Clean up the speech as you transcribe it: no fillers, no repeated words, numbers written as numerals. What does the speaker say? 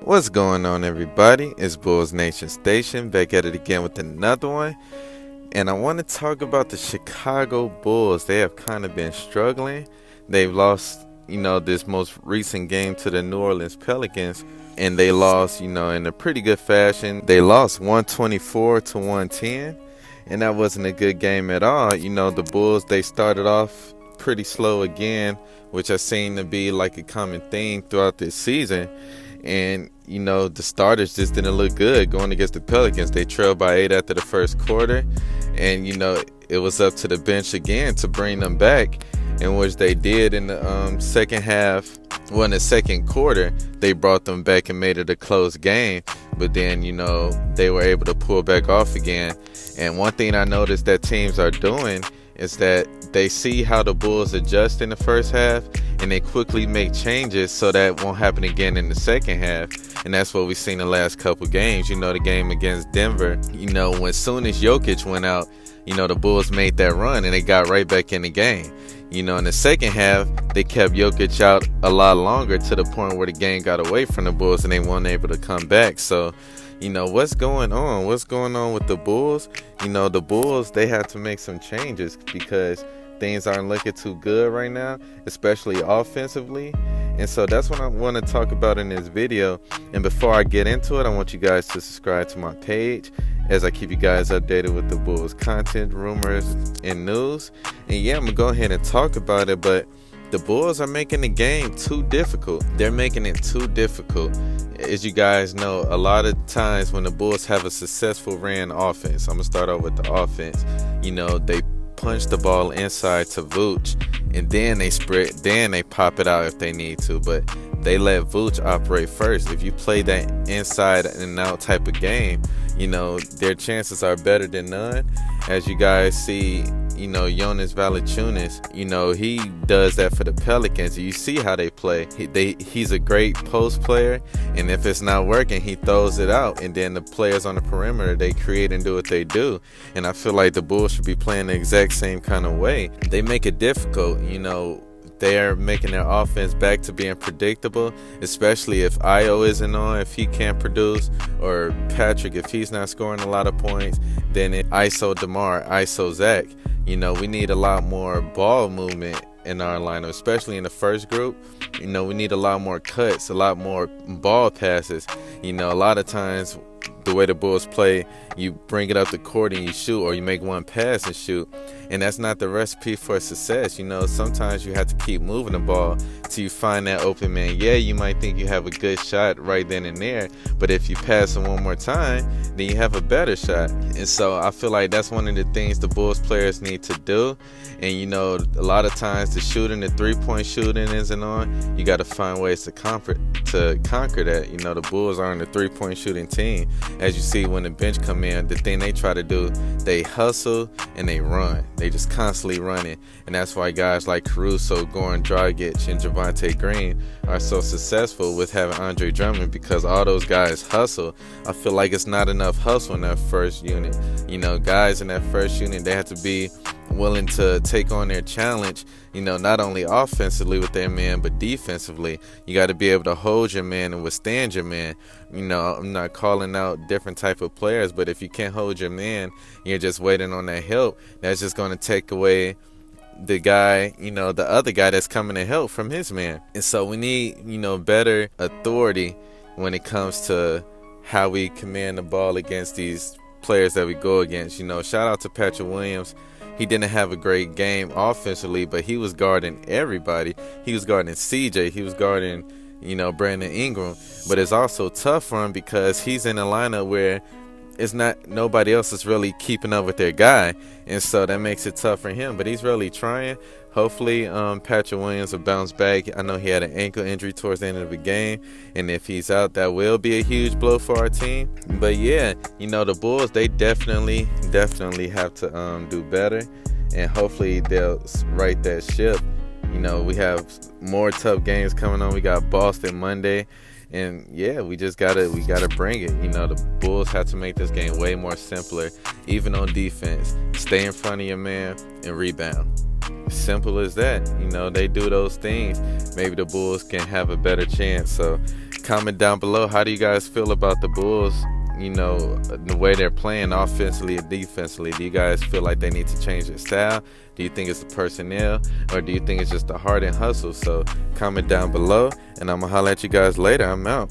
What's going on, everybody? It's Bulls Nation Station back at it again with another one. And I want to talk about the Chicago Bulls. They have kind of been struggling. They've lost, this most recent game to the New Orleans Pelicans. And they lost, in a pretty good fashion. They lost 124 to 110. And that wasn't a good game at all. The Bulls, they started off pretty slow again, which has seemed to be like a common theme throughout this season. And, the starters just didn't look good going against the Pelicans. They trailed by 8 after the first quarter. And, it was up to the bench again to bring them back, in which they did in the second half. Well, in the second quarter, they brought them back and made it a close game. But then, they were able to pull back off again. And one thing I noticed that teams are doing is that they see how the Bulls adjust in the first half, and they quickly make changes so that won't happen again in the second half. And that's what we've seen the last couple games. The game against Denver, when soon as Jokic went out, the Bulls made that run and they got right back in the game. In the second half, they kept Jokic out a lot longer to the point where the game got away from the Bulls and they weren't able to come back. So, what's going on? What's going on with the Bulls? The Bulls, they have to make some changes because things aren't looking too good right now, especially offensively. And so that's what I want to talk about in this video. And before I get into it, I want you guys to subscribe to my page as I keep you guys updated with the Bulls content, rumors, and news. And yeah, I'm going to go ahead and talk about it, but the Bulls are making the game too difficult. They're making it too difficult. As you guys know, a lot of times when the Bulls have a successful ran offense, I'm going to start off with the offense, they punch the ball inside to Vooch, and then they pop it out if they need to, but they let Vooch operate first. If you play that inside and out type of game, their chances are better than none. As you guys see, Jonas Valanciunas, he does that for the Pelicans. You see how they play. He's a great post player, and if it's not working, he throws it out, and then the players on the perimeter, they create and do what they do. And I feel like the Bulls should be playing the exact same kind of way. They make it difficult, they're making their offense back to being predictable, especially if Io isn't on, if he can't produce, or Patrick, if he's not scoring a lot of points, then ISO DeMar, ISO Zach. We need a lot more ball movement in our lineup, especially in the first group. We need a lot more cuts, a lot more ball passes. A lot of times the way the Bulls play, you bring it up the court and you shoot, or you make one pass and shoot, and that's not the recipe for success. Sometimes you have to keep moving the ball till you find that open man. Yeah, you might think you have a good shot right then and there, but if you pass it one more time, then you have a better shot. And so I feel like that's one of the things the Bulls players need to do. And a lot of times the three-point shooting isn't on. You got to find ways to conquer that. The Bulls aren't a three-point shooting team. As you see when the bench come in, the thing they try to do, they hustle and they run. They just constantly running. And that's why guys like Caruso, Goran Dragic, and Javonte Green are so successful with having Andre Drummond, because all those guys hustle. I feel like it's not enough hustle in that first unit. Guys in that first unit, they have to be willing to take on their challenge, not only offensively with their man, but defensively. You got to be able to hold your man and withstand your man. I'm not calling out different type of players, but if you can't hold your man, you're just waiting on that help, that's just going to take away the guy, the other guy that's coming to help from his man. And so we need, better authority when it comes to how we command the ball against these players that we go against. Shout out to Patrick Williams. He didn't have a great game offensively, but he was guarding everybody. He was guarding CJ. He was guarding, Brandon Ingram. But it's also tough for him because he's in a lineup where it's not, nobody else is really keeping up with their guy. And so that makes it tough for him. But he's really trying. Hopefully, Patrick Williams will bounce back. I know he had an ankle injury towards the end of the game, and if he's out, that will be a huge blow for our team. But yeah, the Bulls, they definitely have to do better, and hopefully they'll right that ship. We have more tough games coming on. We got Boston Monday. And yeah, we gotta bring it. The Bulls have to make this game way more simpler, even on defense. Stay in front of your man and rebound. Simple as that. You know, they do those things. Maybe the Bulls can have a better chance. So comment down below, how do you guys feel about the Bulls? You know, the way they're playing offensively and defensively. Do you guys feel like they need to change their style? Do you think it's the personnel, or do you think it's just the heart and hustle? So comment down below, and I'm gonna holler at you guys later. I'm out.